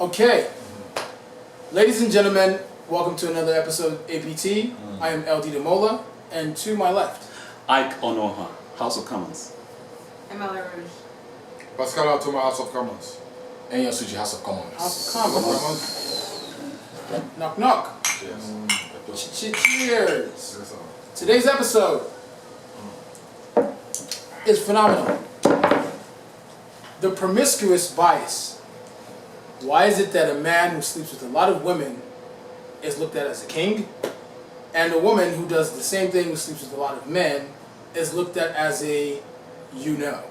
Okay, ladies and gentlemen, welcome to another episode of APT. I am LD Demola, and to my left, Ike Onoha, House of Commons. Emily Rouge. Pascal Altoma, House of Commons. And Yasuji, House of Commons. House of Commons. Knock knock. Yes. Cheers. Today's episode is phenomenal. The promiscuous bias. Why is it that a man who sleeps with a lot of women is looked at as a king, and a woman who does the same thing, who sleeps with a lot of men, is looked at as a you know?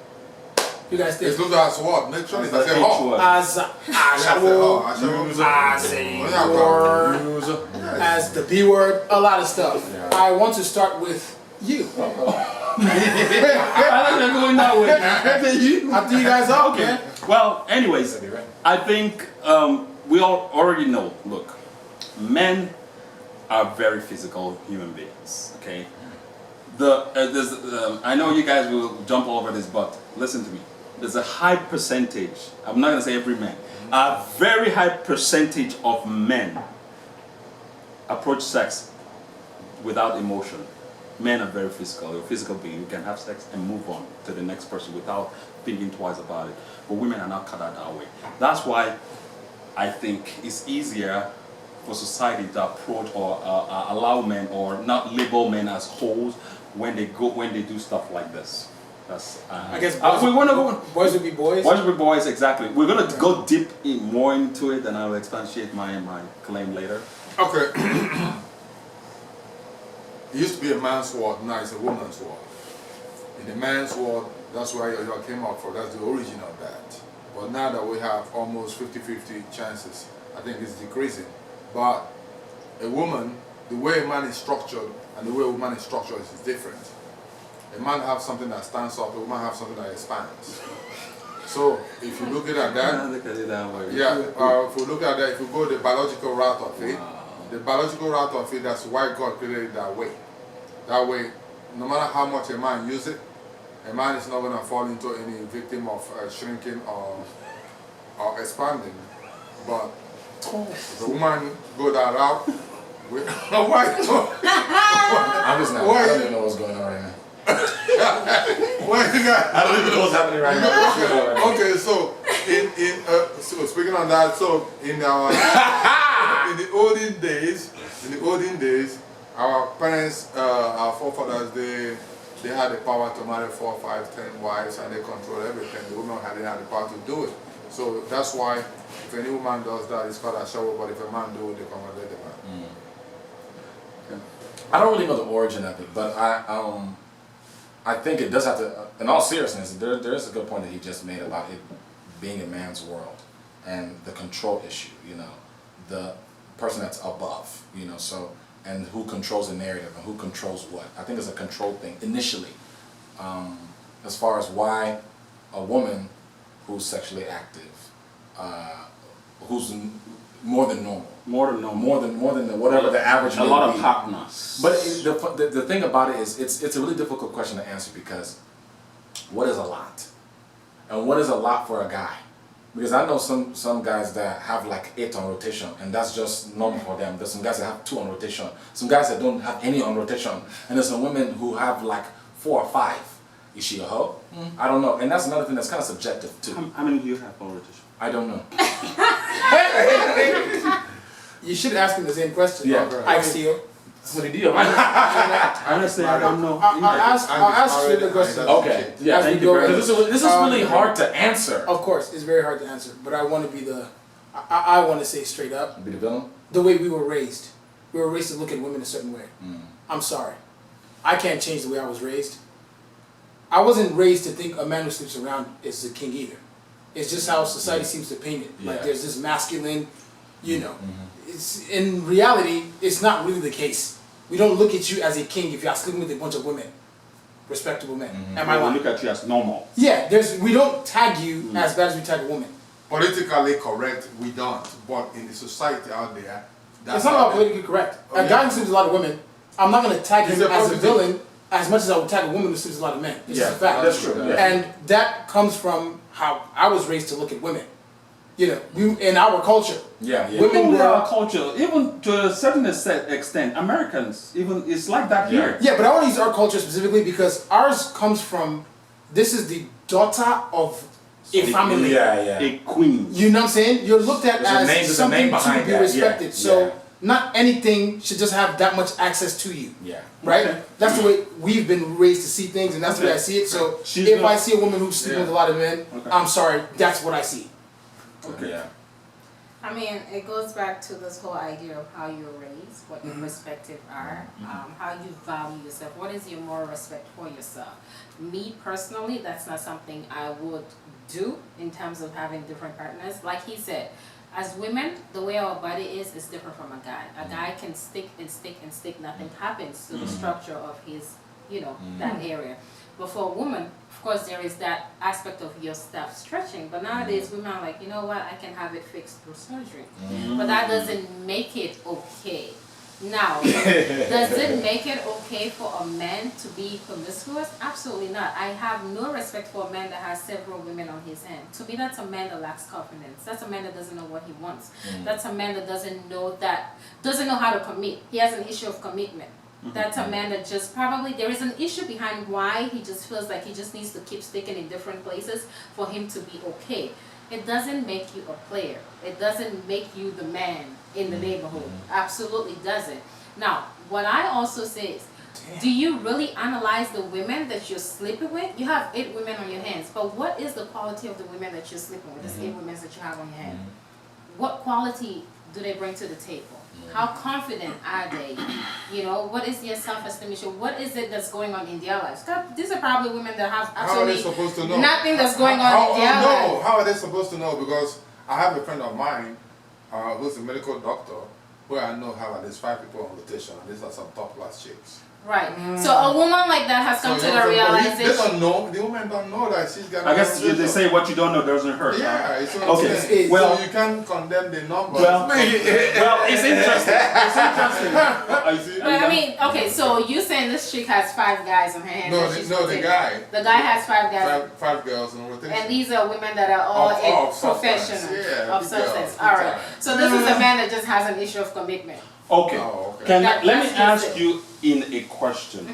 You guys think? It's looked at as what? Naturally, I say oh. As a word, as the B word, a lot of stuff. I want to start with you. I like that going that way. After you guys are okay. Well, anyways, I think we all already know. Look, men are very physical human beings. Okay. I know you guys will jump all over this, but listen to me. There's a high percentage. I'm not gonna say every man. A very high percentage of men approach sex without emotion. Men are very physical. You're a physical being. You can have sex and move on to the next person without thinking twice about it. But women are not cut out that way. That's why I think it's easier for society to approach or allow men or not label men as hoes when they do stuff like this. That's I guess we want to go. Boys would be boys. Boys would be boys, exactly. We're gonna go deep more into it, and I'll expatiate my claim later. Okay. It used to be a man's world, now it's a woman's world. In the man's world, that's where you came out from, that's the origin of that. But now that we have almost 50-50 chances, I think it's decreasing. But a woman, the way a man is structured and the way a woman is structured is different. A man has something that stands up, a woman has something that expands. So if you look at that, if you look at that, if you go the biological route of it, the biological route of it, that's why God created it that way. That way, no matter how much a man uses it, a man is not going to fall into any victim of shrinking or expanding. But if a woman go that route, why? I'm just not. I don't even know what's going on right now. I don't even know what's happening right now. Okay, so so speaking on that, so in our in the olden days, our parents, our forefathers, they had the power to marry 4, 5, 10 wives, and they control everything. The women didn't have the power to do it. So that's why if any woman does that, it's called a shower. But if a man do it, they convert the man. I don't really know the origin of it, but I think it does have to. In all seriousness, there is a good point that he just made about it being a man's world and the control issue. You know, the person that's above. You know, so. And who controls the narrative and who controls what. I think it's a control thing initially, as far as why a woman who's sexually active, who's more than normal, more than whatever the average. A lot of hotness. But the thing about it is, it's a really difficult question to answer because what is a lot, and what is a lot for a guy? Because I know some guys that have like 8 on rotation, and that's just normal for them. There's some guys that have 2 on rotation. Some guys that don't have any on rotation, and there's some women who have like 4 or 5. Is she a hoe? I don't know, and that's another thing that's kind of subjective too. How many do you have on rotation? I don't know. You should ask him the same question. Yeah. I see you. What do you do? Honestly, I don't know. I'll ask you the question. Okay. Yeah. Thank you. This is really hard to answer. Of course, it's very hard to answer, but I want to be I want to say straight up. Be the villain? The way we were raised. We were raised to look at women a certain way. I'm sorry. I can't change the way I was raised. I wasn't raised to think a man who sleeps around is a king either. It's just how society seems to paint it. Like there's this masculine, you know. It's in reality, it's not really the case. We don't look at you as a king if you're sleeping with a bunch of women, respectable men. Am I lying? We look at you as normal. Yeah, we don't tag you as bad as we tag a woman. Politically correct, we don't. But in the society out there, it's not about politically correct. A guy who sleeps with a lot of women, I'm not going to tag him as a villain as much as I would tag a woman who sleeps with a lot of men. It's just a fact. That's true. Yeah. And that comes from how I was raised to look at women. You know, in our culture. Yeah, yeah. Women Even were our culture, even to a certain extent, Americans, even it's like that here. Yeah, but I want to use our culture specifically because ours comes from, this is the daughter of a family. Yeah. A queen. You know what I'm saying? You're looked at There's a name- as there's a something name to behind be that, respected. yeah, So yeah. not anything should just have that much access to you. Yeah. Right? Okay. That's the way we've been raised to see things, and that's the way I Okay. see it. So She's if not- I see a woman who's sleeping with a lot of men, Okay. I'm sorry, that's what I see. Okay. Yeah. I mean, it goes back to this whole idea of how you're raised, what your perspective are, how you value yourself, what is your moral respect for yourself. Me personally, that's not something I would do in terms of having different partners. Like he said, as women, the way our body is different from a guy. A guy can stick and stick and stick, nothing happens to the structure of his, you know, that area. But for a woman, of course, there is that aspect of your stuff stretching. But nowadays, women are like, you know what, I can have it fixed through surgery. But that doesn't make it okay. Now, does it make it okay for a man to be promiscuous? Absolutely not. I have no respect for a man that has several women on his hand. To me, that's a man that lacks confidence. That's a man that doesn't know what he wants. That's a man that doesn't know how to commit. He has an issue of commitment. That's a man that just probably, there is an issue behind why he just feels like he just needs to keep sticking in different places for him to be okay. It doesn't make you a player. It doesn't make you the man in the neighborhood. Absolutely doesn't. Now, what I also say is, do you really analyze the women that you're sleeping with? You have 8 women on your hands, but what is the quality of the women that you're sleeping with? There's 8 women that you have on your hand. What quality do they bring to the table? How confident are they? You know, what is their self-esteem issue? What is it that's going on in their lives? These are probably women that have How are they absolutely supposed to know? nothing that's going on in their No, lives. how are they supposed to know? Because I have a friend of mine who's a medical doctor where I know have at least 5 people on rotation, and these are some top class chicks. Right. So a woman like that has come to the They realization. don't know. The women don't know that she's got. I guess they say what you don't know doesn't hurt. Yeah, it's Okay, well- so you can't condemn the numbers. Well, it's interesting. It's interesting. I see. But I mean, okay, so you saying this chick has 5 guys on her hands? No, that she's the rotating. guy. The guy has 5 guys. Five girls on rotation. And these are women that are all Of substance, professionals yeah, of big substance. girls, All big right. time. So this is a man that just has an issue of commitment. Okay. Oh, okay. That- Let me that's ask just it. you in a question.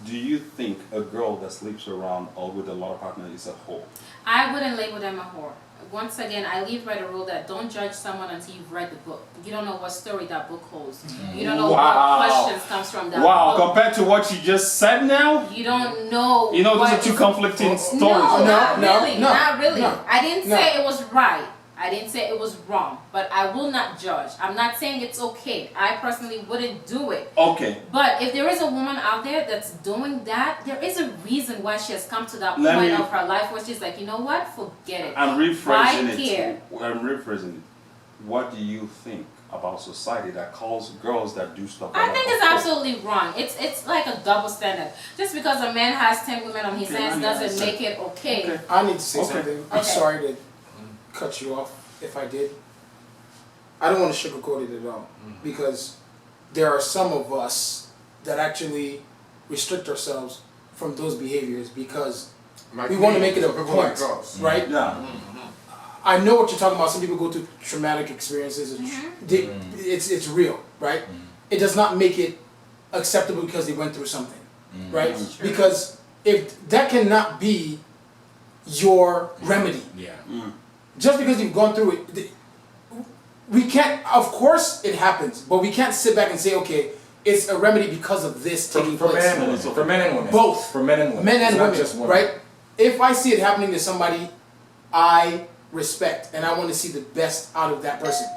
Do you think a girl that sleeps around or with a lot of partners is a whore? I wouldn't label them a whore. Once again, I live by the rule that don't judge someone until you've read the book. You don't know what story that book holds. You don't know Wow. what questions comes from that Wow, book. compared to what you just said now, You don't know. you know, those what are two is- conflicting No, stories. not no, really. no, Not really. no, I didn't no. say it was right. I didn't say it was wrong. But I will not judge. I'm not saying it's okay. I personally wouldn't do it. Okay, But if there is a woman out there that's doing that, there is a reason why she has come to that Let point me- of her life where she's like, you know what? Forget it. I'm rephrasing Right it. here. I'm rephrasing it. What do you think about society that calls girls that do stuff like I that think a it's whore? absolutely wrong. It's like a double standard. Just because a man has 10 women on his Okay, hands let me doesn't answer. make it okay. Okay. I need to say Okay. something. I'm Okay. sorry to cut you off if I did. I don't want to sugarcoat it at all because there are some of us that actually restrict ourselves from those behaviors because Like we want to me, make it a so people point, like us. right? Yeah. I know what you're talking about. Some people go through traumatic experiences. It's real, right? It does not make it acceptable because they went through something, right? True. Because if that cannot be your remedy, Yeah. just because you've gone through it, we can't. Of course, it happens, but we can't sit back and say, okay, it's a remedy because of this taking For place. men and women. For men and women. Both. For men and women. Men and It's not women, just women. right? If I see it happening to somebody, I respect and I want to see the best out of that person.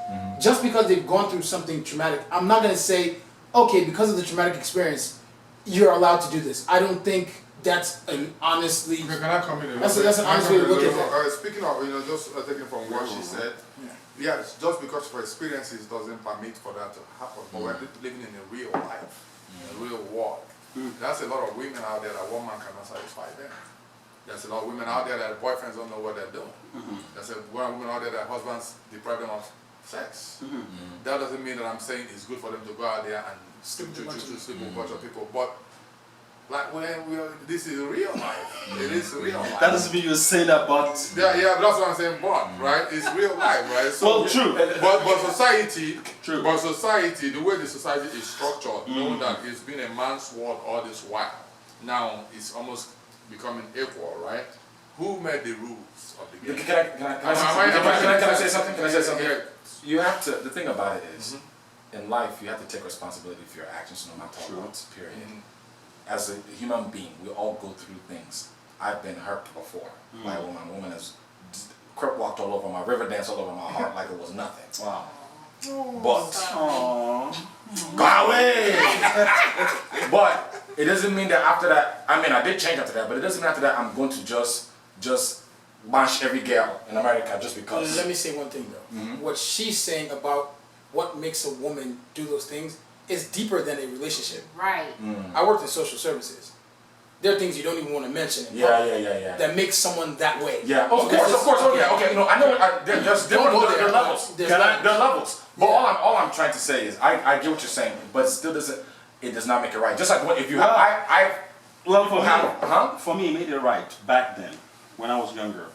Just because they've gone through something traumatic, I'm not going to say, okay, because of the traumatic experience, you're allowed to do this. I don't think that's an honestly. Okay, can I come in? That's an honest way to look at that. Speaking of, just taking from what she said, yeah, it's just because her experiences doesn't permit for that to happen. But we're living in a real life, in a real world. There's a lot of women out there that one man cannot satisfy them. There's a lot of women out there that boyfriends don't know what they're doing. There's a lot of women out there that husbands deprive them of sex. That doesn't mean that I'm saying it's good for them to go out there and sleep with a bunch of people. But like when this is real life. It is real life. That doesn't mean you say that, but Yeah, that's what I'm saying. But right, it's real life, right? So, well, true. But society, True. But society, the way the society is structured, knowing that it's been a man's world all this while, now it's almost becoming equal, right? Who made the rules of the game? Can I say something? Can I say something? You have to. The thing about it is, in life, you have to take responsibility for your actions, no matter what. Period. As a human being, we all go through things. I've been hurt before by a woman. A woman has crip walked all over my river, danced all over my heart like it was nothing. Wow. But go away. But it doesn't mean that after that. I mean, I did change after that, but it doesn't mean after that I'm going to just bash every girl in America just because. Let me say one thing though. What she's saying about what makes a woman do those things is deeper than a relationship. Right. I worked in social services. There are things you don't even want to mention in Yeah. public that makes someone that way. Yeah, of course. Okay. You know, I know there's different. There are levels. There are levels. But all I'm trying to say is I get what you're saying, but it still doesn't. It does not make it right. Just like if you have Well, for me, it made it right back then when I was younger.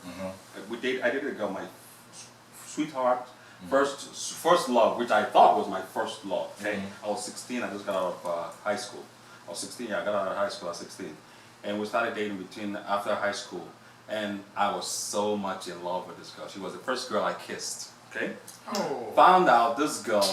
I dated a girl, my sweetheart, first love, which I thought was my first love. Okay, I was 16. I just got out of high school. I was 16. Yeah, I got out of high school. I was 16, and we started dating after high school. And I was so much in love with this girl. She was the first girl I kissed. Okay. Oh. Found out this girl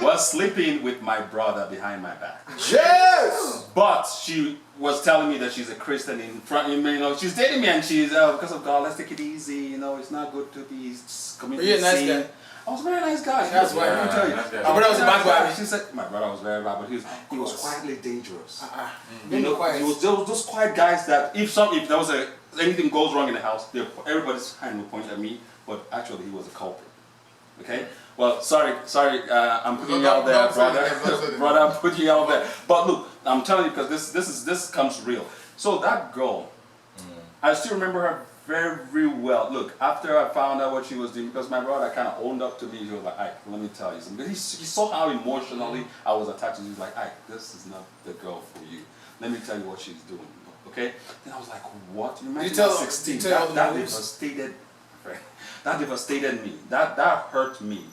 was sleeping with my brother behind my back. Yes. But she was telling me that she's a Christian in front of me. You know, she's dating me and she's because of God. Let's take it easy. You know, it's not good to be committing You're a nice sin. guy. I was a very nice guy. That's why let me tell you. nice guy. My brother was a bad guy. She said my brother was very bad, but he was quietly dangerous. You know, He was those quiet guys that if there was anything goes wrong in the house, everybody's hand will point at me, but actually he was a culprit. Okay. Well, sorry, I'm putting you out there, brother. Brother, I'm putting you out there. But look, I'm telling you because this comes real. So that girl, I still remember her very well. Look, after I found out what she was doing, because my brother kind of owned up to me, he was like, "Ike, let me tell you something." He saw how emotionally I was attached to you. He was like, "Ike, this is not the girl for you. Let me tell you what she's doing." Okay? Then I was like, "What?" You mentioned tell 16. you tell That the moves? devastated me. That hurt me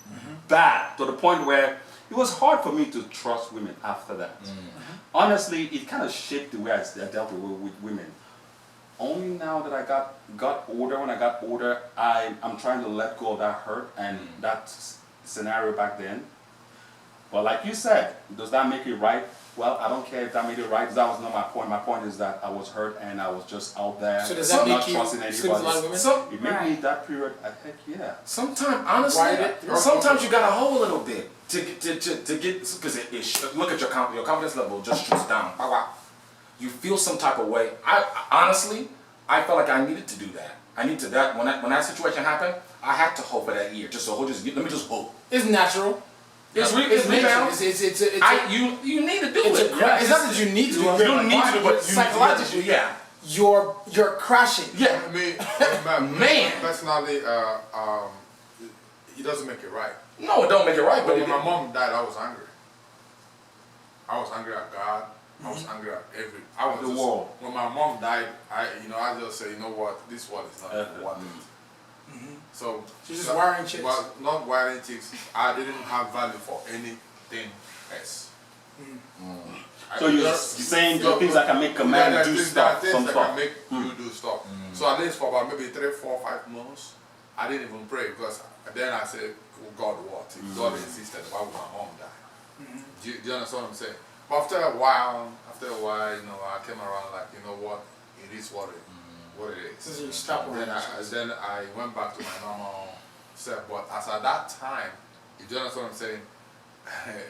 bad to the point where it was hard for me to trust women after that. Honestly, it kind of shaped the way I dealt with women. Only now that I got older, when I got older, I'm trying to let go of that hurt and that scenario back then. But like you said, does that make it right? Well, I don't care if that made it right, because that was not my point. My point is that I was hurt and I was just out there, So does that not make you trusting sleep with a lot of anybody. women? It made me that period, heck yeah. Sometimes, honestly, Why sometimes you gotta hold a little bit to get because look at your confidence level just shoots down. Wow, wow. You feel some type of way. I honestly felt like I needed to do that. I need to when that situation happened, I had to hope for that year. Let me just hope. It's natural. It's nature. You need to do it. It's not that you need to do it. You don't need to do it, but psychologically, yeah. You're crashing. Yeah. I mean, Man. personally, it doesn't make it right. No, it don't make it right. But But when my mom died, I was angry. I was angry at God. I was angry at The world. When my mom died, I just say, you know what, this world is not worth it. So She's just wiring chicks. But not wiring chicks. I didn't have value for anything else. So you're saying the things that can make a man do stuff, things some that stuff. can make you do stuff. So at least for about maybe 3, 4, 5 months, I didn't even pray because then I said, oh, God, what? If God insisted, why would my mom die? Do you understand what I'm saying? But after a while, I came around like, you know what? It is what it is. So you stop Then I went back to my normal self. But as at that time, you understand what I'm saying?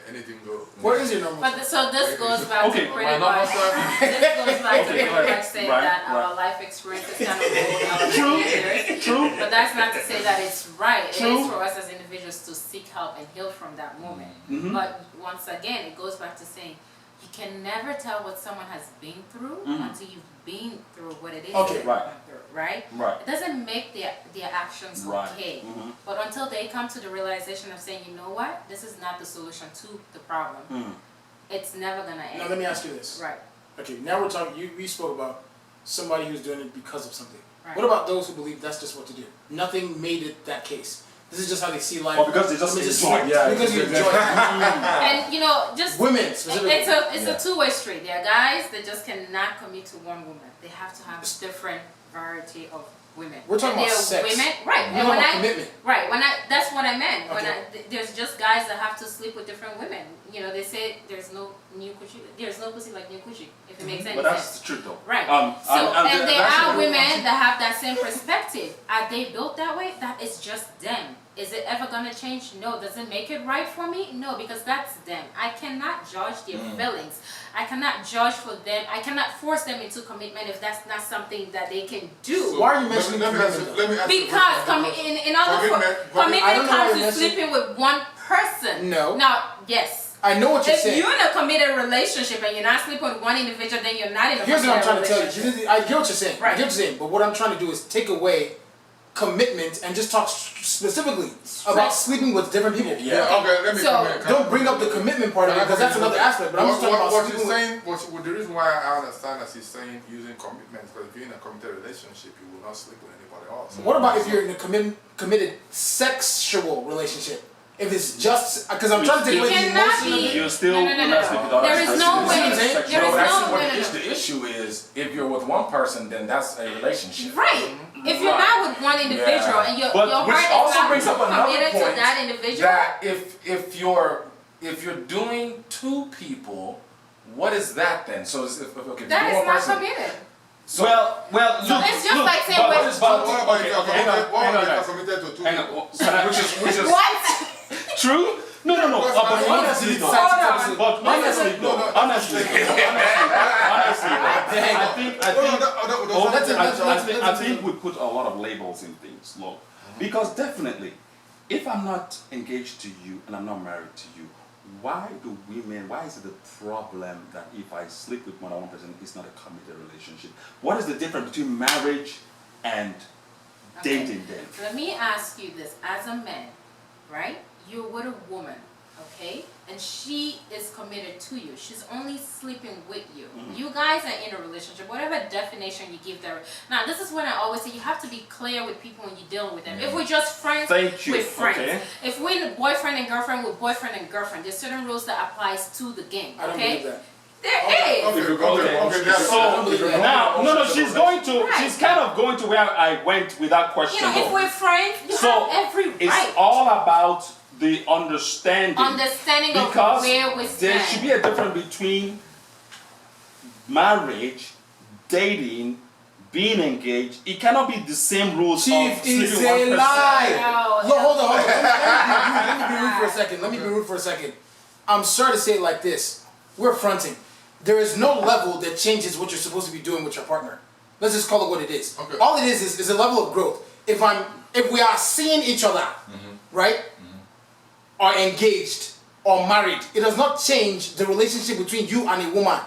Anything goes. What is your normal? But so this goes back to pretty my normal much. self. This goes back to Okay, pretty much saying that our life experiences kind of mold our behaviors. True. But that's not to say that it's right. True. It is for us as individuals to seek help and heal from that moment. But once again, it goes back to saying you can never tell what someone has been through until you've been through what it is Okay. they've Right. gone through, right? Right. It doesn't make their actions Right. okay. But until they come to the realization of saying, you know what, this is not the solution to the problem, it's never gonna end. Now let me ask you this. Right. Okay, now we're talking. We spoke about somebody who's doing it because of something. Right. What about those who believe that's just what to do? Nothing made it that case. This is just how they see life. Or because they just Let me enjoy it. Yeah, because you enjoy it. And you know, just Women specifically. it's a two-way street. There are guys that just cannot commit to one woman. They have to have different variety of women. We're talking And about there are sex. women, right? We're And talking when about I commitment. right when I that's what I meant. When Okay. there's just guys that have to sleep with different women. You know, they say there's no new coochie. There's no pussy like new coochie. If it makes any But sense. that's the truth, though. Right. So, and there that's are the- women that have that same perspective. Are they built that way? That is just them. Is it ever gonna change? No. Does it make it right for me? No, because that's them. I cannot judge their feelings. I cannot judge for them. I cannot force them into commitment if that's not something that they can do. Why are you mentioning let me commitment, ask- let me ask you a Because question. in order for Commitment- I don't commitment know why comes you're to mentioning- sleeping with one person. No. Now, yes. I know what you're If saying. you're in a committed relationship and you're not sleeping with one individual, then you're not in a Here's what I'm committed trying to tell relationship. you. I get what you're saying. I Right. get what you're saying. But what I'm trying to do is take away commitment and just talk specifically about sleeping with different people. Yeah. Okay, let me So, come in. Don't bring up the commitment part of it because that's another aspect. But I'm just talking about what sleeping you're with. saying. The reason why I understand that he's saying using commitment because if you're in a committed relationship, you will not sleep with anybody else. What about if you're in a committed sexual relationship? If it's just because I'm trying to take You away the cannot emotion of be- it. You're still No. not sleeping with There others. is no way- way. there is There is No, no actually, way. what the issue is, if you're with one person, then that's a relationship. Right. If you're not with one individual Yeah. and your But heart which is also not brings up another committed to point that individual, That if you're doing two people, what is that then? So if okay, if that you're is one not person, committed. so Well, So look, it's just look, like saying but- we're- but- What about if okay, you're okay, hang on, committed? What hang on, about if guys. you're committed to two Hang on. people? Can I- which is What? True? No. But honestly, though. But honestly, though. Honestly, I think. I think we put a lot of labels in things, look. Because definitely, if I'm not engaged to you and I'm not married to you, why is it a problem that if I sleep with more than one person, it's not a committed relationship? What is the difference between marriage and dating then? Let me ask you this: as a man, right? You're with a woman, okay, and she is committed to you. She's only sleeping with you. You guys are in a relationship, whatever definition you give there. Now, this is what I always say: you have to be clear with people when you're dealing with them. If we're just friends, Thank you. we're friends. Okay. If we're in boyfriend and girlfriend, we're boyfriend and girlfriend. There's certain rules that applies to the game. I don't Okay, believe that. there is. Okay. So now, she's going to. Right. She's kind of going to where I went with that question. You know, if though. we're friends, you So have every it's right. all about the understanding. Understanding of Because where we stand. there should be a difference between marriage, dating, being engaged. It cannot be the same rules Chief of is sleeping with one a person. lie. No, Look, hold on. Let me be rude for a second. Let me be rude for a second. I'm sorry to say it like this. We're fronting. There is no level that changes what you're supposed to be doing with your partner. Let's just call it what it is. Okay. All it is a level of growth. If we are seeing each other, right, or engaged or married, it does not change the relationship between you and a woman.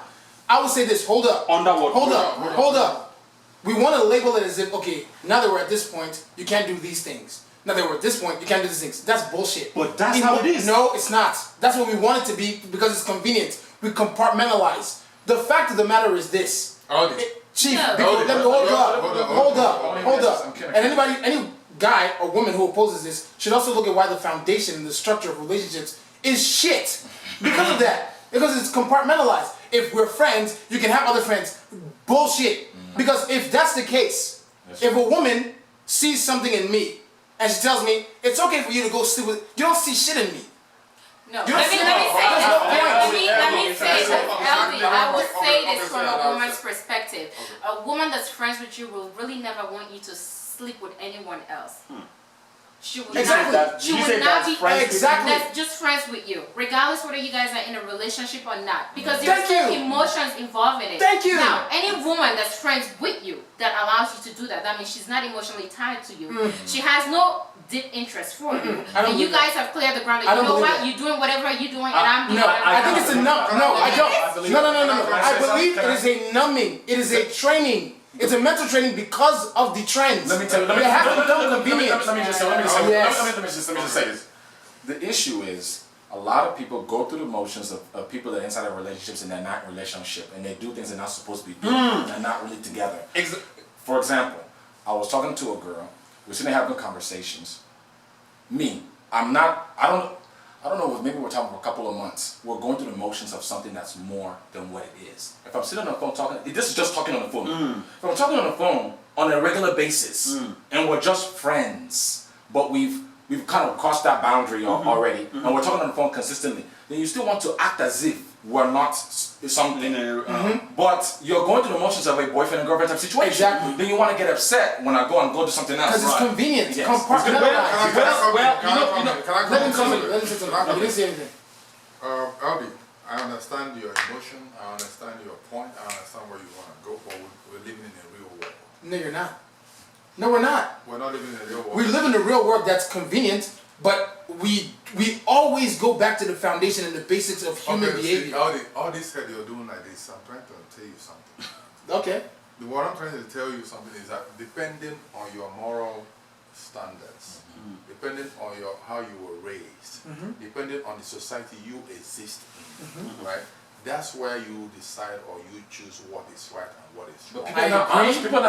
I would say this. Hold up. Under what? Hold up. We want to label it as if, okay, now that we're at this point, you can't do these things. Now that we're at this point, you can't do these things. That's bullshit. But that's how it is. No, it's not. That's what we want it to be because it's convenient. We compartmentalize. The fact of the matter is this. Chief, No. let me hold up. I'm kidding. And any guy or woman who opposes this should also look at why the foundation and the structure of relationships is shit. Because of that. Because it's compartmentalized. If we're friends, you can have other friends. Bullshit. Because if that's the case, if a woman sees something in me and she tells me, it's okay for you to go sleep with, you don't see shit in me. No, You let me don't say see- this. there's no point. Let me say this, Elvie. I would say this from a Okay. woman's perspective. A woman that's friends with you will really never want you to sleep with anyone else. She would Exactly. not. She You would said not that's be friends with you? Exactly. That's just friends with you, regardless whether you guys are in a relationship or not, because Thank there's still you. emotions involved in it. Thank you. Now, any woman that's friends with you that allows you to do that, that means she's not emotionally tied to you. She has no deep interest for you, I don't and you believe that. guys have cleared the ground. I That you don't know believe what? that. You're doing whatever you're doing, and I'm doing No, whatever I I'm think doing. it's a numb. No, I don't. believe- No. Can I I say believe something? it is a numbing. It is a training. It's a mental training because of the trends. Let me tell you. They have become convenient. Let me just say this. The issue is, a lot of people go through the motions of people that are inside of relationships and they're not in relationship and they do things they're not supposed to be doing and they're not really together. For example, I was talking to a girl, we're sitting there having conversations. I don't know, maybe we're talking for a couple of months. We're going through the motions of something that's more than what it is. If I'm sitting on the phone talking, this is just talking on the phone. If I'm talking on the phone on a regular basis and we're just friends, but we've kind of crossed that boundary already and we're talking on the phone consistently, then you still want to act as if we're not something. But you're going through the motions of a boyfriend and girlfriend type situation. Exactly. Then you want to get upset when I go and go do something else. Because it's convenient. Yes. Compartmentalized. Let him come in. Can Let him say something. He didn't say anything. Aldi, I understand your emotion, I understand your point, I understand where you want to go, but we're living in a real world. No, you're not. No, we're not. We're not living in a real world. We live in a real world that's convenient, but we always go back to the foundation and the basics of human behavior. See, all this head you're doing like this, I'm trying to tell you something. Okay. What I'm trying to tell you something is that depending on your moral standards, depending on how you were raised, depending on the society you exist in, right? That's where you decide or you choose what is right and what is wrong. People are not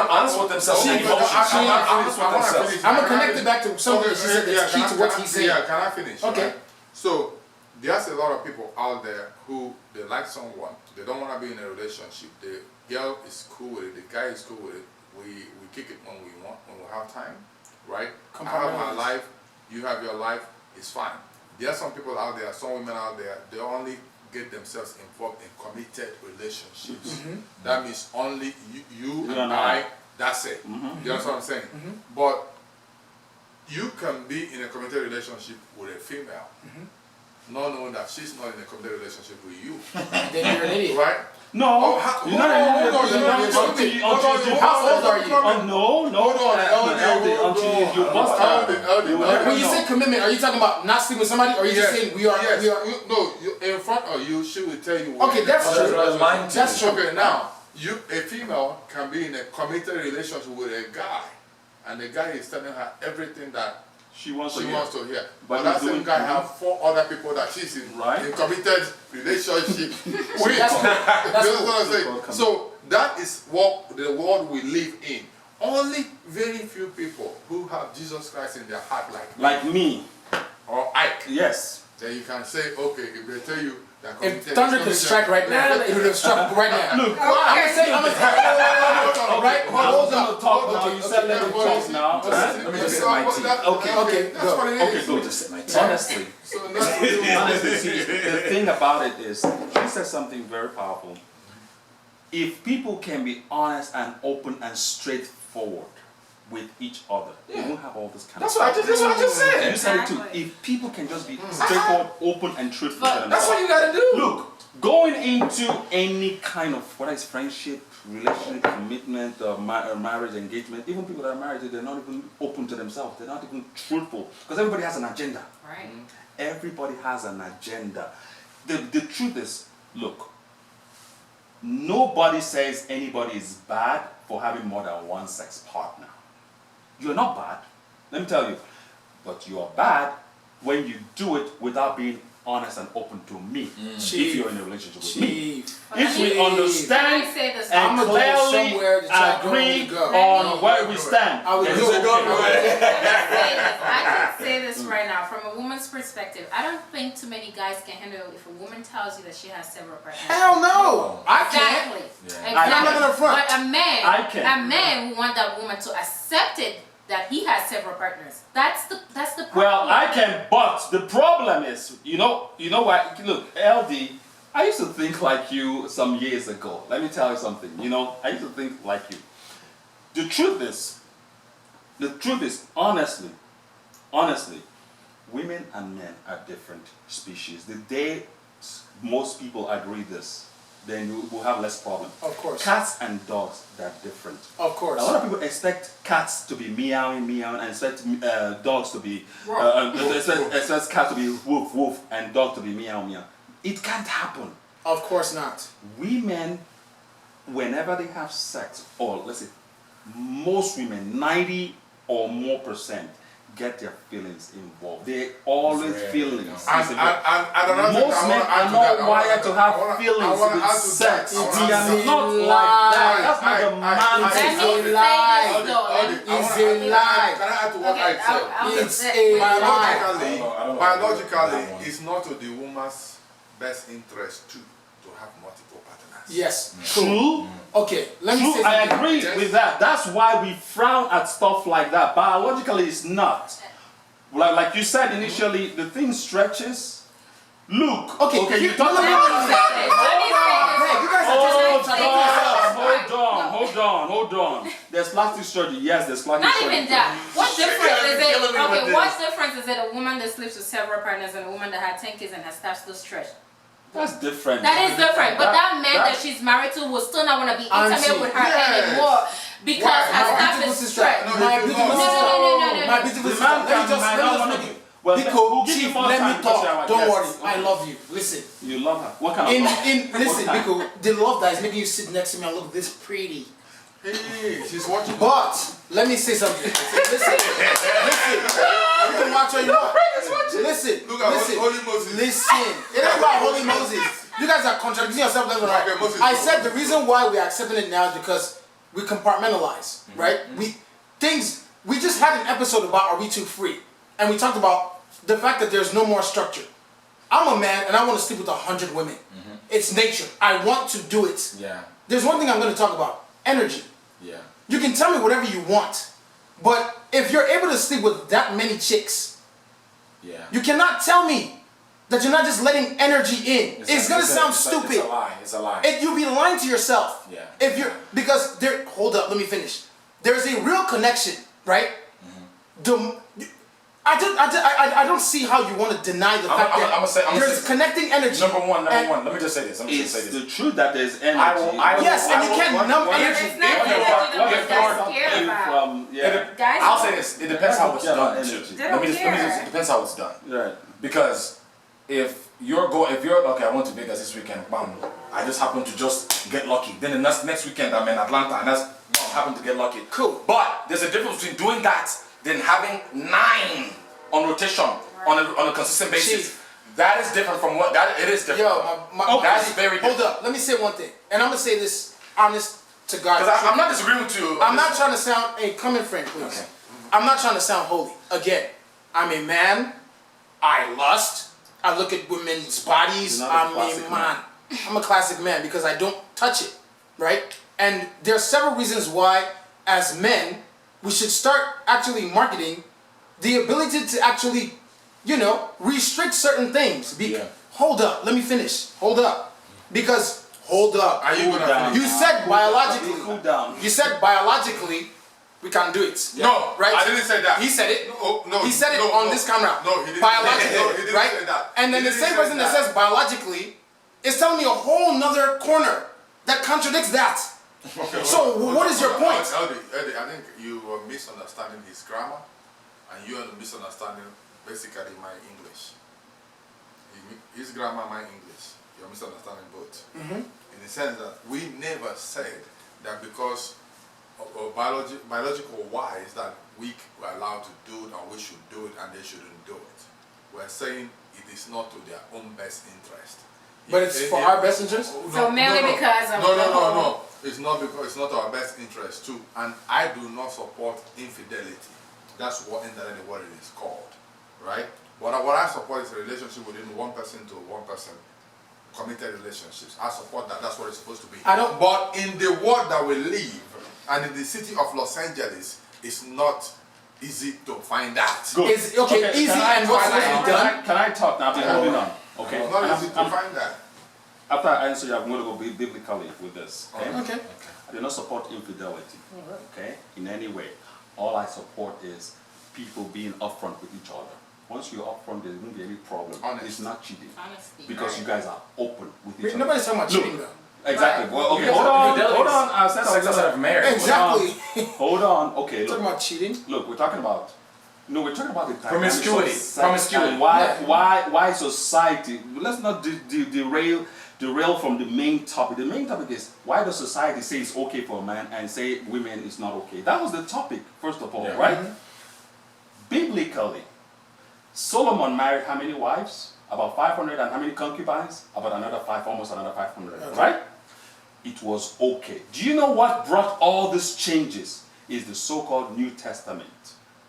honest with themselves. I'm gonna connect it back to something she said that's key to what he's saying. Yeah, can I finish? Okay. Right? So there's a lot of people out there who they like someone, they don't want to be in a relationship. The girl is cool with it, the guy is cool with it. We kick it when we want, when we have time, right? I have my life, you have your life, it's fine. There are some people out there, some women out there, they only get themselves involved in committed relationships. That means only you and I, that's it. You understand what I'm saying? But you can be in a committed relationship with a female, not knowing that she's not in a committed relationship with you. Then you're an idiot. Right? No, you're not an idiot. How old are you? No, until you bust out. When you say commitment, are you talking about not sleeping with somebody, or are you just saying we are? In front of you, she will tell you. Okay, that's true. That's true. Okay, now a female can be in a committed relationship with a guy, and the guy is telling her everything that She wants to hear. But that same guy have 4 other people that she's in committed relationship with. That's what I'm saying. So that is what the world we live in. Only very few people who have Jesus Christ in their heart, like me, or Ike. Yes. Then you can say, okay, if they tell you that if thunder could strike right now, it would have struck right now. Look, I'm gonna say, right? Hold on. Talk now. You said let me talk now. Let me just sip my tea. Okay. That's what it is. Let me just sip my tea. Honestly, So that's what it is. honestly, see, the thing about it is, she said something very powerful. If people can be honest and open and straightforward with each other, they won't have all this kind That's of what I just said. You said it too. If people can just be straightforward, open, and truthful to That's themselves. what you gotta do. Look, going into any kind of, whether it's friendship, relationship, commitment, marriage, engagement, even people that are married, they're not even open to themselves. They're not even truthful. Because everybody has an agenda. Right. Everybody has an agenda. The truth is, look, nobody says anybody is bad for having more than one sex partner. You're not bad, let me tell you, but you're bad when you do it without being honest and open to me. If you're in a relationship with me. If we understand and clearly agree on where we stand, I would then do it's it. okay. I can say this right now from a woman's perspective. I don't think too many guys can handle if a woman tells you that she has several partners. Hell no! I can't. Exactly. I'm not gonna front. But I can. a man will want that woman to accept it that he has several partners. That's the problem. Well, I can, but the problem is, you know what? Look, LD, I used to think like you some years ago. Let me tell you something. I used to think like you. The truth is, honestly, women and men are different species. The day most people agree this, then we'll have less problem. Of course. Cats and dogs, they're different. Of course. A lot of people expect cats to be meowing, and expect dogs to be, expect cats to be woof, woof, and dog to be meow, meow. It can't happen. Of course not. Women, whenever they have sex, or let's say, most women, 90 or more %, get their feelings involved. They always Rare, feelings. And another thing Most I men wanna add are to that, not wired to have feelings I wanna with add to sex. that. We It's are a not lie. like that. That's not the man. Let It's me a say lie. this though. It's a lie. Can I add to what I said? It's a lie. Biologically, I don't know biologically, that one. it's not to the woman's best interest too to have multiple partners. Yes. True. Okay, let me True, say I something. agree Yes. with that. That's why we frown at stuff like that. Biologically, it's not. Like you said initially, the thing stretches. Look. Okay, you talk Let me about. say this. Let me say this. Hey, you guys are Hold on. There's plastic surgery. Yes, there's plastic Not surgery. even that. What difference is it? killing me with Okay, this. what difference is it a woman that sleeps with several partners and a woman that had 10 kids and her staff still stretched? That's different. That is different. But that man that that- she's married to will still not want to be Auntie, intimate with her yes. anymore because Why? her My staff beautiful is sister. stretched. No, My you do beautiful not. sister. No. My beautiful The sister. man Let me can just might not wanna be. Well, Because we'll give you Chief, more let time me because you're our talk. Don't guest. worry. I love you. Listen. You love her. What kind of love? Listen, What kind? because the love that is making you sit next to me and look this pretty. Hey, she's watching. But let me say something. Listen. You can watch all you want. Listen. Look at listen. Holy Moses. Listen. It ain't about Holy Moses. You guys are contradicting yourself left and right. Okay, Moses, I go. said the reason why we're accepting it now is because we compartmentalize, right? We just had an episode about are we too free, and we talked about the fact that there's no more structure. I'm a man and I want to sleep with 100 women. It's nature. I want to do it. Yeah. There's one thing I'm going to talk about: energy. Yeah. You can tell me whatever you want, but if you're able to sleep with that many chicks, Yeah. you cannot tell me that you're not just letting energy in. It's gonna sound stupid. It's a lie. It's a lie. You'll be lying to yourself. Yeah. If you're because there. Hold up. Let me finish. There's a real connection, right? I don't see how you want to deny the fact that there's connecting energy. Number one. and- Let me just say this. It's the truth that there's energy. Yes, and you can't numb energy. It's not that you if don't care about. Guys, I'll say this. It depends how it's Yeah, done. energy. They don't care. It depends how it's done. Right. Because if you're okay, I went to Vegas this weekend. Bam, I just happened to just get lucky. Then the next weekend I'm in Atlanta, and that's happened to get lucky. Cool. But there's a difference between doing that than having 9 on rotation on a consistent basis. Chief. That is different from what that it is different. Yo, that's very hold different. up. Let me say one thing, and I'm gonna say this honest to God. Because I'm not disagreeing with you. I'm not trying to sound a coming friend, please. Okay. I'm not trying to sound holy. Again, I'm a man. I lust. I look at women's bodies. You're not a I'm a classic man. I'm a classic man because I don't touch it, right? And there are several reasons why, as men, we should start actually marketing the ability to actually, restrict certain things. Yeah. Hold up. Let me finish. Hold up. Because, hold up. Are you gonna down. finish? You said biologically. Cool down. You said biologically, we can do it. No, right? I didn't say that. He said it. No, He said it no, on no. this camera. No, he didn't. Biologically, No, he didn't right? say that. And then He the didn't same say person that that. says biologically is telling me a whole nother corner that contradicts that. Okay, So, hold on, what is your hold on. point? Eddie, I think you are misunderstanding his grammar, and you are misunderstanding basically my English. His grammar, my English. You're misunderstanding both. In the sense that we never said that because of biological wise that we were allowed to do it and we should do it and they shouldn't do it. We're saying it is not to their own best interest. But it's for our best interest? So merely because of no, the whole- no. It's not because it's not our best interest too. And I do not support infidelity. That's what indirectly what it is called, right? What I support is a relationship within one person to one person, committed relationships. I support that. That's what it's supposed to be. I don't- But in the world that we live, and in the city of Los Angeles, it's not easy to find that. Good. It's okay, easy can I and what's talk supposed to now? be done? Can I talk now? We're moving on. Okay. It's not easy to find that. After I answer you, I'm going to go biblically with this. Okay? Okay. I do not support infidelity. Okay? In any way. All I support is people being upfront with each other. Once you're upfront, there won't be any problem. Honest. It's not cheating. Honesty. Because you guys are open with each other. Nobody's talking about Look, cheating though. Exactly. Right. Well, okay, Because hold on. infidelity Hold is on. I said I sex was outside gonna. of marriage. Exactly. Hold on. Okay, Talking look. about cheating. Look, we're talking about. No, we're talking about the dynamics of Promiscuity. sex Promiscuity. and Yeah. why society. Let's not derail from the main topic. The main topic is why does society say it's okay for a man and say women is not okay? That was the topic, first of all, Yeah. right? biblically, Solomon married how many wives? About 500, and how many concubines? About another almost another 500, Okay. right? It was okay. Do you know what brought all these changes? Is the so-called New Testament.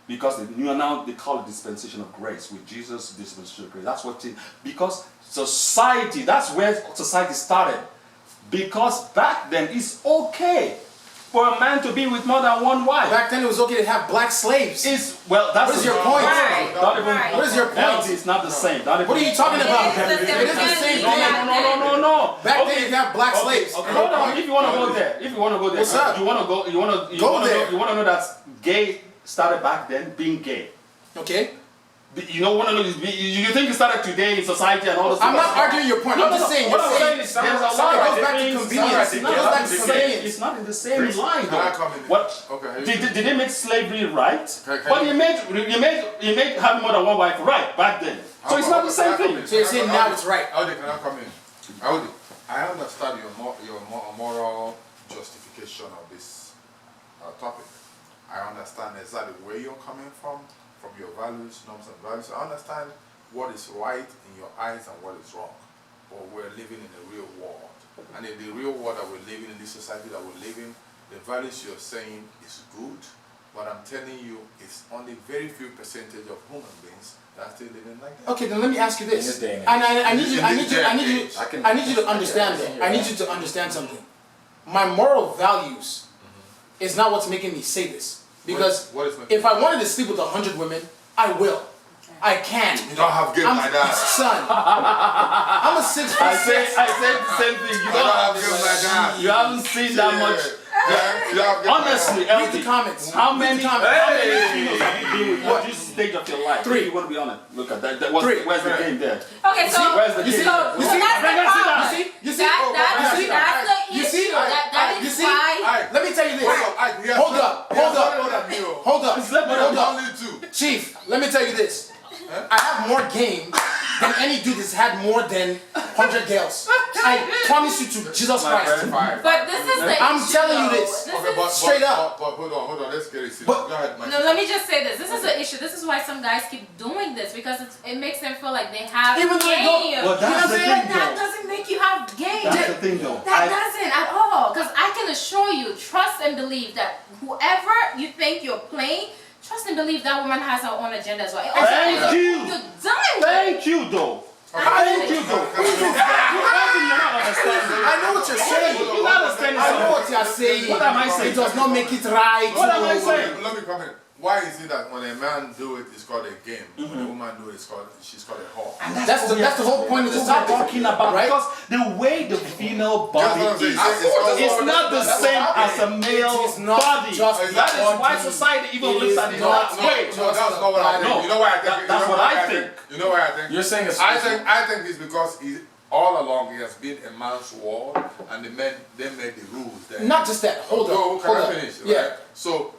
Because now they call it dispensation of grace. With Jesus, dispensation of grace. That's what it, because society, that's where society started. Because back then it's okay for a man to be with more than one wife. Back then it was okay to have black slaves. Well, that's What is your point? Not even, Right. What is your point? It's not the same. Not even, What are you talking about? It is the It is the same same thing. thing. No. Back then you have black slaves. Okay, And hold your on. point- If you want to go there, What's up? You want to go. You want to. Go there. You want to know that gay started back then, being gay. Okay? You don't want to know. You think it started today in society and all this. I'm stuff. not arguing your point. I'm just saying. What You're I'm saying saying is there's a it lot goes of back to things. convenience. It It's not goes back in to the same- convenience. It's not in the same Please, line can I though. come in? What? Okay. Did they make slavery right? Can But you- you made having more than one wife right back then. So it's not the same thing. So you're saying now it's right. Audi, can I come in? Audi, I understand your moral justification of this topic. I understand exactly where you're coming from your values, norms and values. I understand what is right in your eyes and what is wrong. But we're living in a real world. And in the real world that we're living in, this society that we're living, the values you're saying is good. But I'm telling you, it's only very few percentage of human beings that are still living like that. Okay, then let me ask you In this this. day and age. And I need you I to understand that. I need you to understand something. My moral values is not what's making me say this. Because What is making if I wanted to sleep with 100 women, I will. I can. You don't have game like that. Son, I'm a 6'6". I said the same thing. You I don't have don't game like that. You haven't seen that much. Honestly, Read the LD, comments. how Read many the comments. females have you been with at this stage of your life? 3. You want to be honest? Look at that. Three. Where's the game there? Okay, so Where's the You see? game? You so see? that's the Bring us in problem. there. You see? That's You see? the You issue. see? That You is see? why. Let me tell you this. Hold up. Hold up. Let me Hold up. Only two. Chief, let me tell you this. I have more game than any dude that's had more than 100 girls. I promise you to Jesus Christ. But this is the I'm issue, telling you though. this. This is Straight up. But hold on, let's get it serious. But- Go ahead, No, let me just say this. This is the issue. This is why some guys keep doing this, because it makes them feel like they have Even though they don't- game. Well, that's the But thing, that though. doesn't make you have game. That's the thing, though. That doesn't at all. Because I can assure you, trust and believe that whoever you think you're playing, trust and believe that woman has her own agenda as well. It also Thank ends up you. You're done with. Thank you, though. Thank you, though. You're not understanding. I know what you're saying. You're not understanding I know something. what you're saying. What am I saying? It does not make it right. What am I saying? Let me come in. Why is it that when a man do it, it's called a game? When a woman do it, she's called a whore? And That's the whole point of this what we're topic. talking about, Right? because the way the female body That's what I'm is, saying. it's not the same as a male It is not body. just That is body. why society even It looks is at it not that way. just No, that's not what I think. No, You know why I think? that's you know what why I think. You know why I think? You're saying it's I think it's because all along he has been a man's world, and they made the rules. That Not just that. Hold Oh, up. can Hold I up. finish? Yeah. Right? So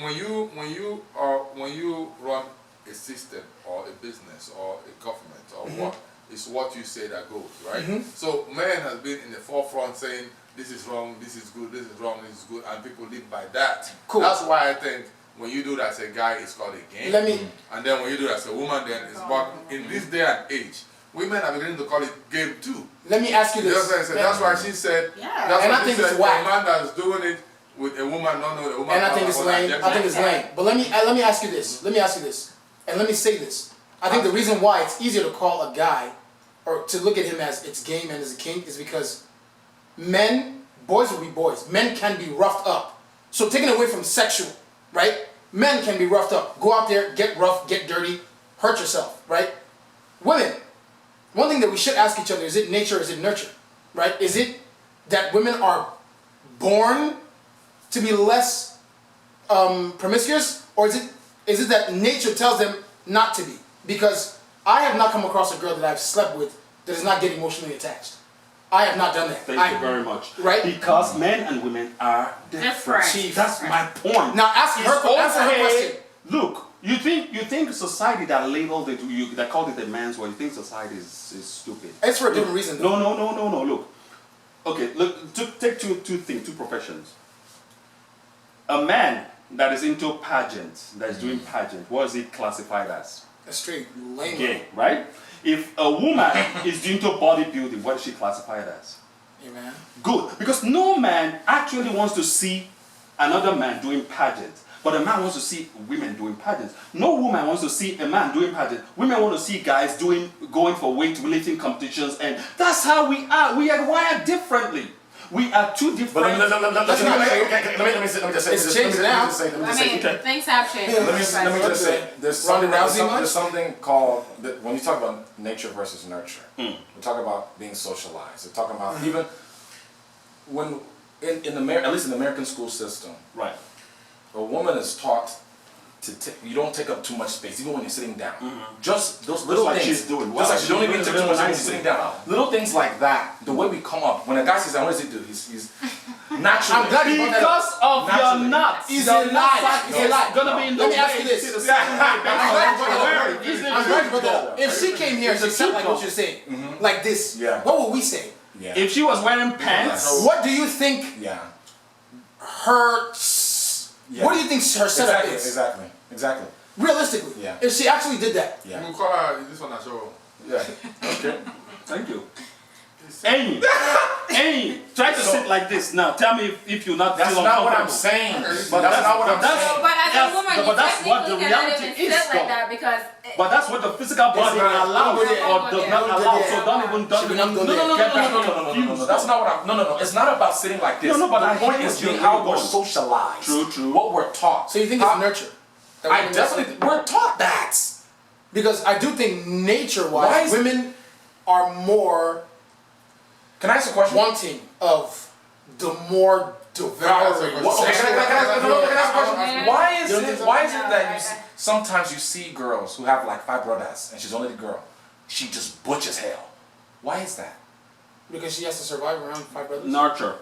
when you run a system or a business or a government or what, it's what you say that goes, right? So man has been in the forefront saying this is wrong, this is good, this is wrong, this is good, and people live by that. Cool. That's why I think when you do that as a guy, it's called a game. Let me. And then when you do that as a woman, then it's but in this day and age, women are beginning to call it game too. Let me ask you You know this. what I'm saying? That's why she said. Yeah. That's And why I she think said it's whack. a man that's doing it with a woman, no, the woman. And I think it's lame. I think it's lame. But let me ask you this. Let me ask you this. And let me say this. I think the reason why it's easier to call a guy or to look at him as it's game and as a king is because boys will be boys. Men can be roughed up. So taken away from sexual, right? Men can be roughed up. Go out there, get rough, get dirty, hurt yourself, right? Women, one thing that we should ask each other, is it nature or is it nurture, right? Is it that women are born to be less promiscuous, or is it that nature tells them not to be? Because I have not come across a girl that I've slept with that does not get emotionally attached. I have not done that. Thank you very much. Right? Because men and women are different. Different. That's my point. Now answer her okay. question. Look, you think society that labeled it, that called it a man's world, you think society is stupid? It's for a different reason. Though. No. Look, okay. Look, take two professions. A man that is into pageants, that is doing pageant, what is it classified as? A straight lame. Gay, right? If a woman is into bodybuilding, what is she classified as? Yeah, man. Good, because no man actually wants to see another man doing pageants, but a man wants to see women doing pageants. No woman wants to see a man doing pageants. Women want to see guys going for weightlifting competitions, and that's how we are. We are wired differently. We are two different. But let me just say. It's changed now. I mean, things have changed. Let me just say, there's something called, when you talk about nature versus nurture, we talk about being socialized. We're talking about even when, at least in the American school system, Right. a woman is taught you don't take up too much space, even when you're sitting down. Just those little like things. she's doing. Just Wow, like you don't even she's take doing too much really space when nicely. you're sitting down. Little things like that, the way we come up, when a guy says that, what does he do? He's naturally. I'm glad you brought that up. Because of Naturally. your nuts. It's a lie. It's a lie. Gonna be in the Let me ask you way. this. See the same way. I'm glad you brought that up. It's I'm glad you brought that up. the If she came here and she said like what you're saying, like this, Yeah. what would we say? Yeah. If she was wearing pants, What do you think Yeah. her? Yeah. What do you think her setup is? Exactly. Realistically, Yeah. if she actually did that, Yeah. We'll call her this one as well. Yeah. Okay. thank you. Amy, try to sit like this now. Tell me if you're not That's feel not what I'm uncomfortable. saying. But That's not what I'm that's- saying. But as Yes, a woman, but you that's what the technically cannot reality even is, sit like though. that because. But that's what the physical body not allowed allows it. or does not Don't allow. do So that. don't even Should be not even done no, there. no, no, Get no, back no, to no, the no, No, that's not what I'm. No. It's not about sitting like this. No, but I the point hear is what you're being how we're going. socialized. True. What we're taught. so you think it's nurture? That I women- definitely. We're taught that. because I do think Why nature-wise, is- women are more Can I ask a question? wanting of the more devouring. What, okay, can I ask a question? Yeah. Why is You don't it? think so? Why is it No, that I- you sometimes you see girls who have like 5 brothers and she's only the girl, she just butch as hell. Why is that? Because she has to survive around 5 brothers. Nurture.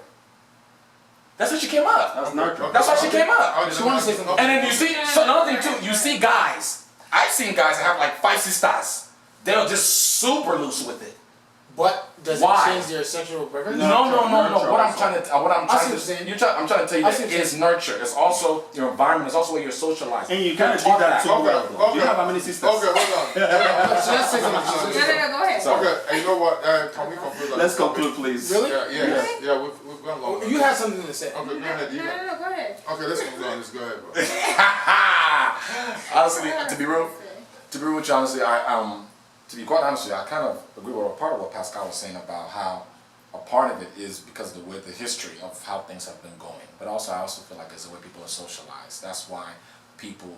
That's what she came up. That's nurture. That's why she came up. She wanted to say something. And then you see, so another thing too, you see guys. I've seen guys that have like 5 sisters. They're just super loose with it. But does Why? it change their sexual preference? No. Nurture What I'm also. trying to, what I'm I see trying what to, you're saying. I'm trying to tell you I that see what it's nurture. It's also your environment. It's also where you're socialized. And you kind of You're did that taught too Okay, well. though. Do you okay. have how many sisters? Okay, hold on. She has to say something. Go ahead. Sorry. Okay, and you know what? Can we conclude? Let's conclude, please. Really? Yeah, we've gone long. You had something to say. Okay, go ahead. You No, go ahead. Okay, let's conclude on this. Go ahead, bro. Honestly, to be real with you, honestly, to be quite honest with you, I kind of agree with a part of what Pascal was saying about how a part of it is because of the history of how things have been going. But also, I also feel like it's the way people are socialized. That's why people,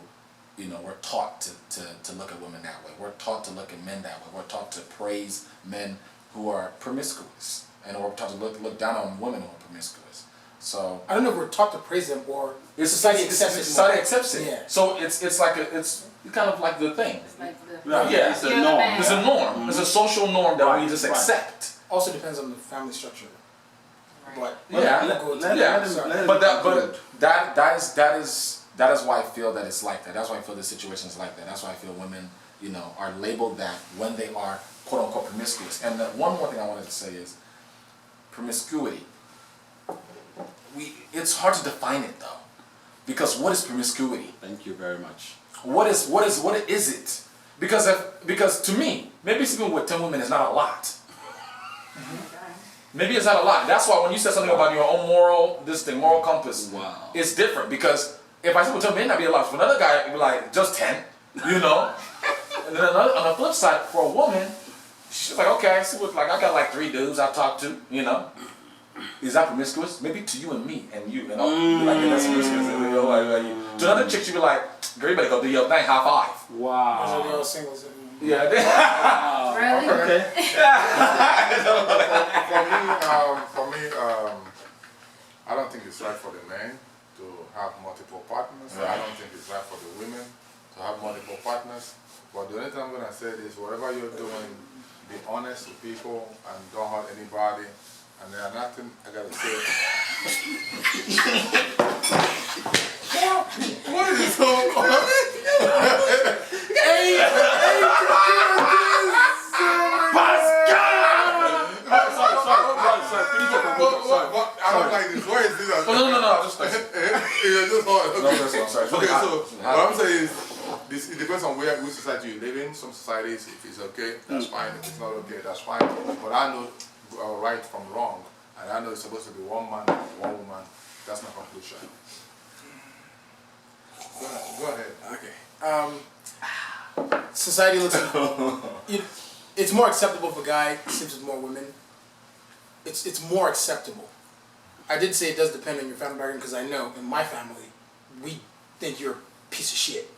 we're taught to look at women that way. We're taught to look at men that way. We're taught to praise men who are promiscuous, and we're taught to look down on women who are promiscuous. So I don't know if we're taught to praise them or society accepts it. Society accepts it. Yeah. So it's kind of like the thing. It's like the. Yeah. It's a You're the norm. man. It's a norm. It's a social norm that we just Right. accept. Also depends on the family structure. But Yeah. we'll go into Let that. him- Sorry. let him- But that is why I feel that it's like that. That's why I feel the situation's like that. That's why I feel women, are labeled that when they are quote unquote promiscuous. And the one more thing I wanted to say is promiscuity. It's hard to define it though, because what is promiscuity? Thank you very much. What is it? Because to me, maybe sleeping with 10 women is not a lot. Maybe it's not a lot. That's why when you said something about your own moral compass, Wow. it's different. Because if I sleep with 10 men, it may not be a lot. For another guy, it'd be like just 10, And then on the flip side, for a woman, she's like, okay, I sleep with I got like 3 dudes I talk to, Is that promiscuous? Maybe to you and me and you, and I'll be like, yeah, that's promiscuous. To another chick, she'd be like, girl, you better go do your thing, high five. Those are Wow. the old singles. Yeah. Really? Okay. For me, I don't think it's right for the men to have multiple partners. I don't think it's right for the women to have multiple partners. But the only thing I'm gonna say is, whatever you're doing, be honest with people and don't hurt anybody. And there's nothing I gotta say. What is this whole? Sorry. I don't like this. Where is this? Oh, no. It's just hard. No, that's what I'm sorry. It's really Okay, hot. so It's really hot. what I'm saying is, it depends on which society you live in. Some societies, if it's okay, that's fine. If it's not okay, that's fine. But I know right from wrong, and I know it's supposed to be one man, one woman. That's my conclusion. Go ahead. Okay. Society looks. It's more acceptable if a guy sleeps with more women. It's more acceptable. I did say it does depend on your family background because I know in my family we think you're a piece of shit.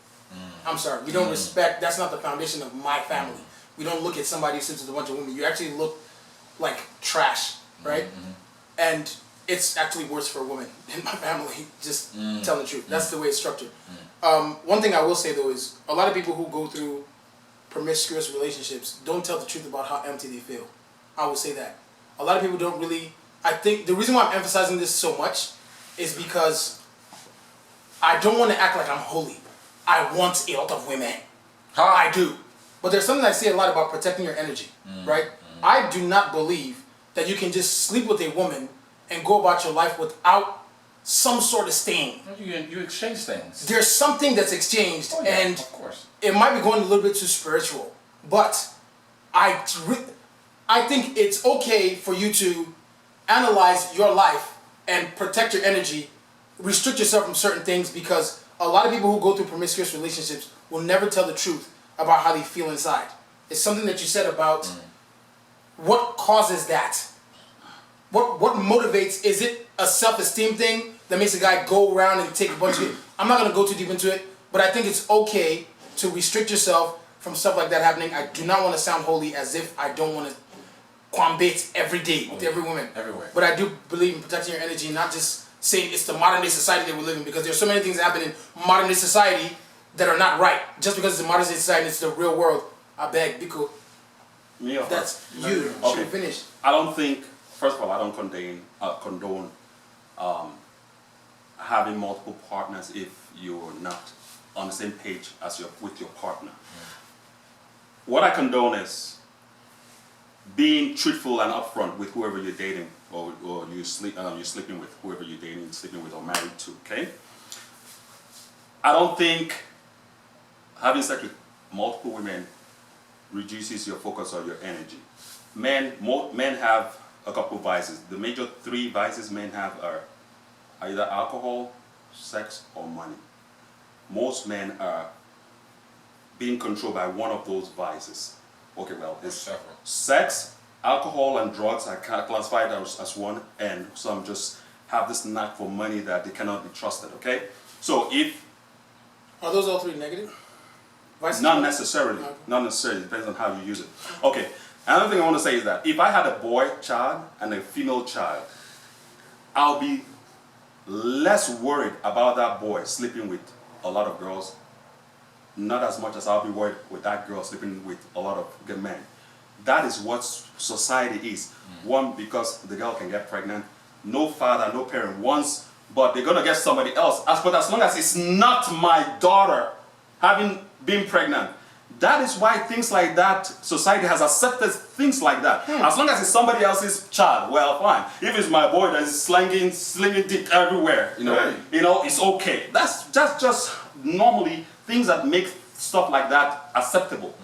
I'm sorry, we don't respect. That's not the foundation of my family. We don't look at somebody who sleeps with a bunch of women. You actually look like trash, right? And it's actually worse for a woman in my family. Just telling the truth. That's the way it's structured. One thing I will say though is a lot of people who go through promiscuous relationships don't tell the truth about how empty they feel. I will say that. A lot of people don't really. I think the reason why I'm emphasizing this so much is because I don't want to act like I'm holy. I want a lot of women. I do. But there's something I say a lot about protecting your energy, right? I do not believe that you can just sleep with a woman and go about your life without some sort of stain. You exchange things. There's something that's exchanged, and of course. it might be going a little bit too spiritual, but I think it's okay for you to analyze your life and protect your energy, restrict yourself from certain things, because a lot of people who go through promiscuous relationships will never tell the truth about how they feel inside. It's something that you said about what causes that. What motivates? Is it a self-esteem thing that makes a guy go around and take a bunch of it? I'm not going to go too deep into it, but I think it's okay to restrict yourself from stuff like that happening. I do not want to sound holy as if I don't want to quambate every day with every woman. Everywhere. But I do believe in protecting your energy, not just saying it's the modern day society that we live in, because there's so many things that happen in modern day society that are not right. Just because it's a modern day society, it's the real world. I beg, because that's you. Okay. Should finish. I don't think, first of all, I don't condone having multiple partners if you're not on the same page as with your partner. What I condone is being truthful and upfront with whoever you're dating or you're sleeping with, whoever you're dating, sleeping with, or married to, okay? I don't think having sex with multiple women reduces your focus or your energy. Men have a couple of vices. The major 3 vices men have are either alcohol, sex, or money. Most men are being controlled by one of those vices. Okay, well, it's Several. sex, alcohol, and drugs are classified as one, and some just have this knack for money that they cannot be trusted, okay? So if... Are those all 3 negative? Vices? Not necessarily. Not necessarily. It depends on how you use it. Okay. Another thing I want to say is that if I had a boy child and a female child, I'll be less worried about that boy sleeping with a lot of girls, not as much as I'll be worried with that girl sleeping with a lot of good men. That is what society is. One, because the girl can get pregnant. No father, no parent wants, but they're going to get somebody else. But as long as it's not my daughter being pregnant, that is why things like that, society has accepted things like that. As long as it's somebody else's child, well, fine. If it's my boy that is slinging dick everywhere, it's okay. That's just normally things that make stuff like that acceptable.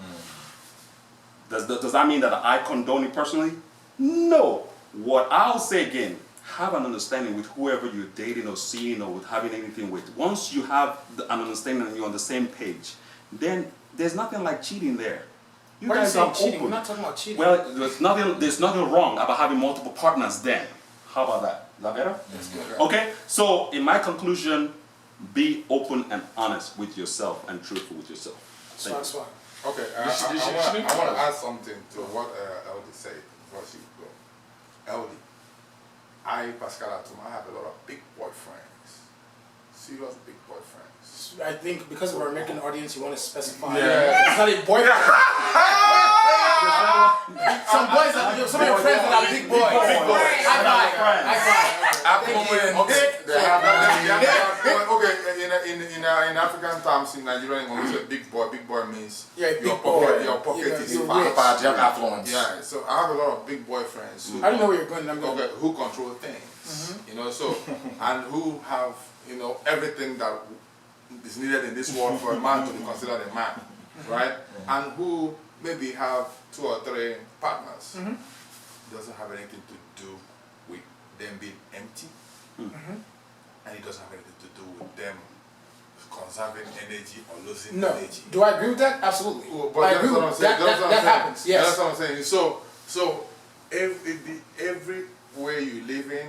Does that mean that I condone it personally? No. What I'll say again, have an understanding with whoever you're dating or seeing or with having anything with. Once you have an understanding and you're on the same page, then there's nothing like cheating there. You Why are you guys saying are cheating? open. We're not talking about cheating. Well, there's nothing wrong about having multiple partners then. How about that? Is that better? That's good, right? Okay, so in my conclusion, be open and honest with yourself and truthful with yourself. Thank you. Swag. Okay, I want to add something to what Eldy said before she go. Eldy, Pascal Atuma, I have a lot of big boyfriends. Serious big boyfriends. I think because of our American audience, you want to specify. Yeah. It's not a boyfriend. Some boys, some of your friends that are big boys. Big boys. High five. In African terms, in Nigeria, when we say big boy means Yeah, big your boy. pocket is You're fat. rich. You have affluence. Yeah, so I have a lot of big boy friends I don't know where you're going. I'm going. who control things. know, so, and who have, you know, everything that is needed in this world for a man to be considered a man, right? And who maybe have 2 or 3 partners, doesn't have anything to do with them being empty, and it doesn't have anything to do with them conserving energy or losing No. energy. Do I agree with that? Absolutely. Well, but I that's agree what with I'm saying. that happens, yes. That's what I'm saying. So everywhere you live in,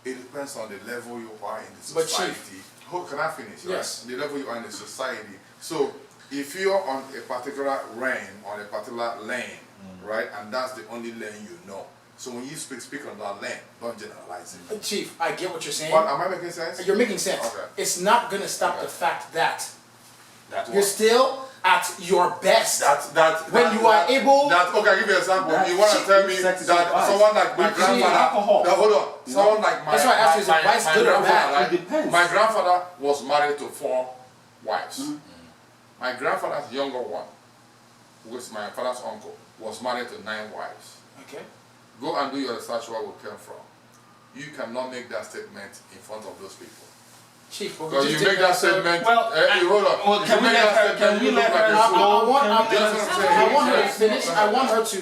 it depends on the level you are in the But society. Can I finish? Yes. Right? The level you are in the society. So if you're on a particular lane, on a particular lane, right, and that's the only lane you know. So when you speak on that lane, don't generalize it. Chief, I get what you're saying. But am I making sense? You're making sense. Okay. It's not going to stop the fact that That's you're still at your best. When you are able. That, okay, I'll give you an example. That You want to tell me sex is that advice. someone like my With grandfather. alcohol. No, hold on. Someone like my. That's why I asked you, is advice good or grandfather, bad? right? It depends. My grandfather was married to 4 wives. My grandfather's younger one, who is my father's uncle, was married to 9 wives. Okay. Go and do your research where we came from. You cannot make that statement in front of those people. Chief, but we Because just you did make that episode- statement. Well, hold on. well, If can you we make let that her- statement, can we you let look like her a go? fool. I want her to finish. I want her to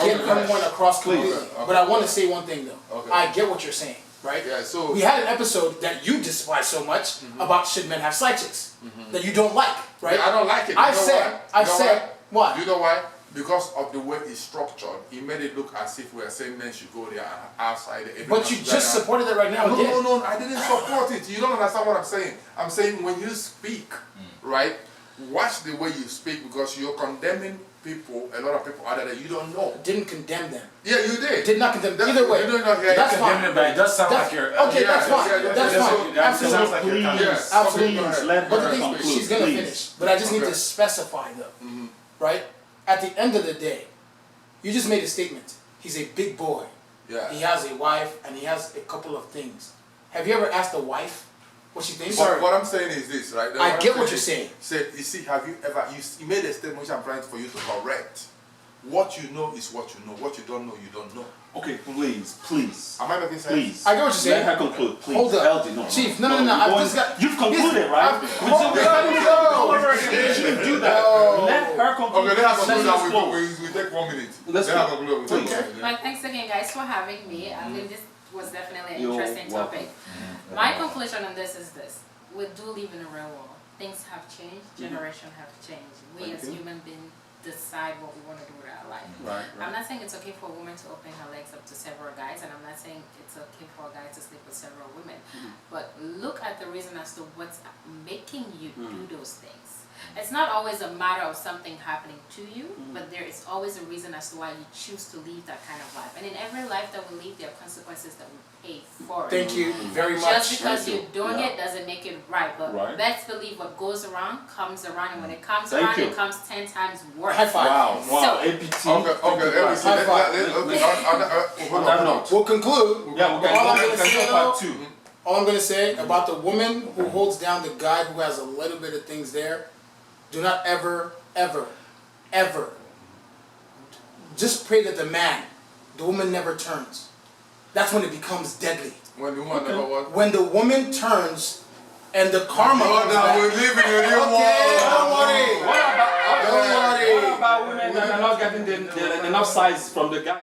get Okay. her point across Please. completely. Okay. But I want to say one thing though. Okay. I get what you're saying, right? Yeah, so. We had an episode that you despise so much about should men have side chicks that you don't like, right? Yeah, I don't like it. I You know said, why? I You know said, why? Do you know why? Because of the way it's structured, it made it look as if we are saying men should go there and outside. But you just supported it right now. No, again. no, I didn't support it. You don't understand what I'm saying. I'm saying when you speak, right, watch the way you speak because you're condemning people, a lot of people out there that you don't know. Didn't condemn them. Yeah, you did. Did not condemn them. That- Either way. You do not hear That's it. fine. But it does sound That's- like you're. okay, Yeah, that's fine. yeah, That's yeah, fine. yeah, Absolutely. sounds like you're Please, Yes. Absolutely. Okay, go ahead. let But her the thing, conclude, she's gonna please. finish. But I just need Okay. to specify though, right? At the end of the day, you just made a statement. He's a big boy. Yeah. He has a wife and he has a couple of things. Have you ever asked a wife what she thinks? But what I'm saying is this, right? I get what you're saying. Say, you see, have you ever, you made a statement which I'm trying for you to correct. What you know is what you know. What you don't know, you don't know. Okay, please. Am I making sense? Please. I get what you're saying. Let her conclude, please. Hold up. LD, no. Chief, no. I've going- just got- You've concluded, right? Hold up, Chief, do that. No. Let her conclude. Okay, let her conclude Let's and close. we take 1 minute. Let's Let her go. conclude. Please. But thanks again, guys, for having me. I mean, this was definitely an You're interesting welcome. topic. My conclusion on this is this. We do live in a real world. Things have changed. Generation have changed. We Thank as you. human beings decide what we want to do with our life. Right, I'm not saying it's okay for a woman to open her legs up to several guys, and I'm not saying it's okay for a guy to sleep with several women. But look at the reason as to what's making you do those things. It's not always a matter of something happening to you, but there is always a reason as to why you choose to live that kind of life. And in every life that we live, there are consequences that we pay for it. Thank you very much. Just because Thank you. you're doing Yeah. it doesn't make it right. But Right. let's believe what goes around comes around, and when it comes Thank around, you. it comes 10 times worse. High five. Wow, So- APT. Okay, everything. High five. On that note. We'll conclude. Yeah, we're All I'm going gonna to say go though, part 2. all I'm gonna say about the woman who holds down the guy who has a little bit of things there, do not ever, just pray that the woman never turns. That's when it becomes deadly. When the woman never what? When the woman turns and the karma Oh, comes now back. we live in a real world. Okay, don't worry. What Don't worry. about women that are not getting enough size from the guy?